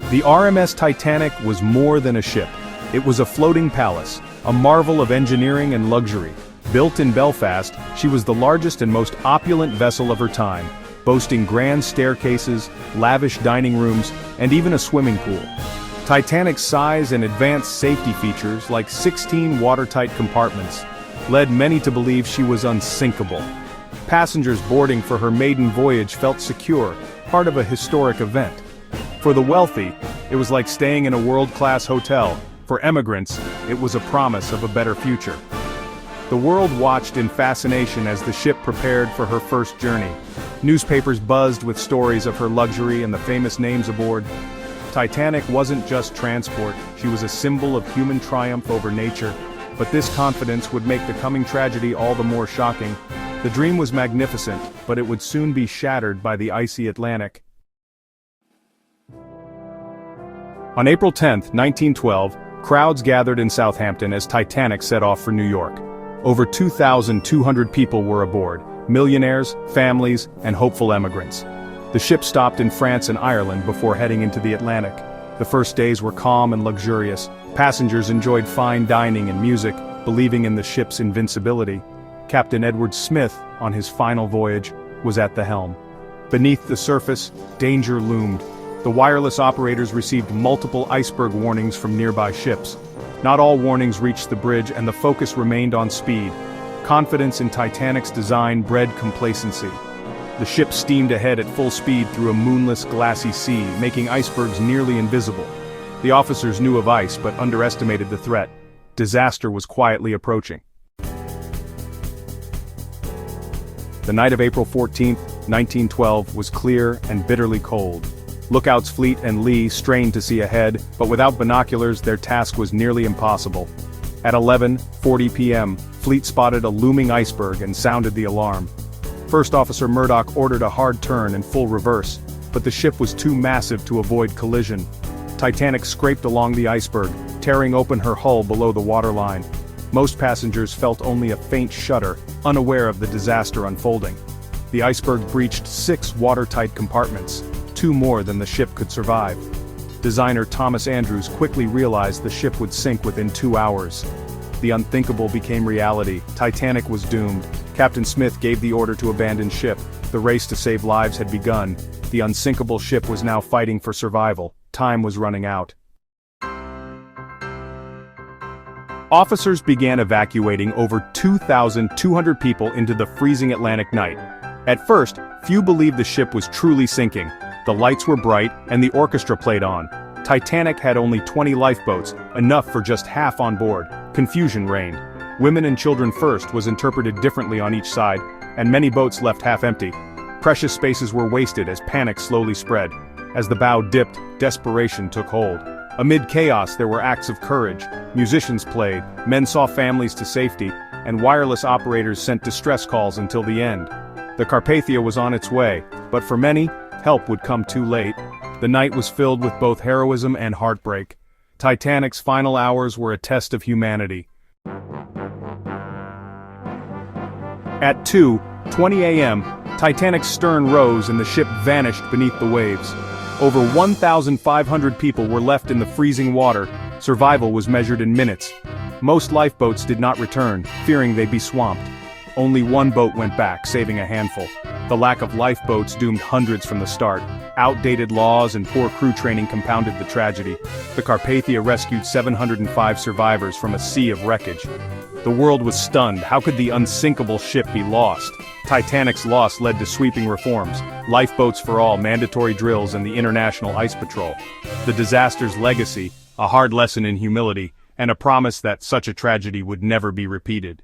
The RMS Titanic was more than a ship. It was a floating palace, a marvel of engineering and luxury. Built in Belfast, she was the largest and most opulent vessel of her time, boasting grand staircases, lavish dining rooms, and even a swimming pool. Titanic's size and advanced safety features, like 16 watertight compartments, led many to believe she was unsinkable. Passengers boarding for her maiden voyage felt secure, part of a historic event. For the wealthy, it was like staying in a world-class hotel. For emigrants, it was a promise of a better future. The world watched in fascination as the ship prepared for her first journey. Newspapers buzzed with stories of her luxury and the famous names aboard. Titanic wasn't just transport, she was a symbol of human triumph over nature. But this confidence would make the coming tragedy all the more shocking. The dream was magnificent, but it would soon be shattered by the icy Atlantic. On April 10, 1912, crowds gathered in Southampton as Titanic set off for New York. Over 2,200 people were aboard, millionaires, families, and hopeful emigrants. The ship stopped in France and Ireland before heading into the Atlantic. The first days were calm and luxurious. Passengers enjoyed fine dining and music, believing in the ship's invincibility. Captain Edward Smith, on his final voyage, was at the helm. Beneath the surface, danger loomed. The wireless operators received multiple iceberg warnings from nearby ships. Not all warnings reached the bridge, and the focus remained on speed. Confidence in Titanic's design bred complacency. The ship steamed ahead at full speed through a moonless, glassy sea, making icebergs nearly invisible. The officers knew of ice but underestimated the threat. Disaster was quietly approaching. The night of April 14, 1912 was clear and bitterly cold. Lookouts Fleet and Lee strained to see ahead, but without binoculars their task was nearly impossible. At 11:40 p.m., Fleet spotted a looming iceberg and sounded the alarm. First Officer Murdoch ordered a hard turn in full reverse, but the ship was too massive to avoid collision. Titanic scraped along the iceberg, tearing open her hull below the waterline. Most passengers felt only a faint shudder, unaware of the disaster unfolding. The iceberg breached 6 watertight compartments, 2 more than the ship could survive. Designer Thomas Andrews quickly realized the ship would sink within 2 hours. The unthinkable became reality. Titanic was doomed. Captain Smith gave the order to abandon ship. The race to save lives had begun. The unsinkable ship was now fighting for survival. Time was running out. Officers began evacuating over 2,200 people into the freezing Atlantic night. At first, few believed the ship was truly sinking. The lights were bright, and the orchestra played on. Titanic had only 20 lifeboats, enough for just half on board. Confusion reigned. Women and children first was interpreted differently on each side, and many boats left half empty. Precious spaces were wasted as panic slowly spread. As the bow dipped, desperation took hold. Amid chaos there were acts of courage. Musicians played, men saw families to safety, and wireless operators sent distress calls until the end. The Carpathia was on its way, but for many, help would come too late. The night was filled with both heroism and heartbreak. Titanic's final hours were a test of humanity. At 2:20 a.m., Titanic's stern rose and the ship vanished beneath the waves. Over 1,500 people were left in the freezing water. Survival was measured in minutes. Most lifeboats did not return, fearing they'd be swamped. Only one boat went back, saving a handful. The lack of lifeboats doomed hundreds from the start. Outdated laws and poor crew training compounded the tragedy. The Carpathia rescued 705 survivors from a sea of wreckage. The world was stunned. How could the unsinkable ship be lost? Titanic's loss led to sweeping reforms. Lifeboats for all, mandatory drills, and the International Ice Patrol. The disaster's legacy, a hard lesson in humility, and a promise that such a tragedy would never be repeated.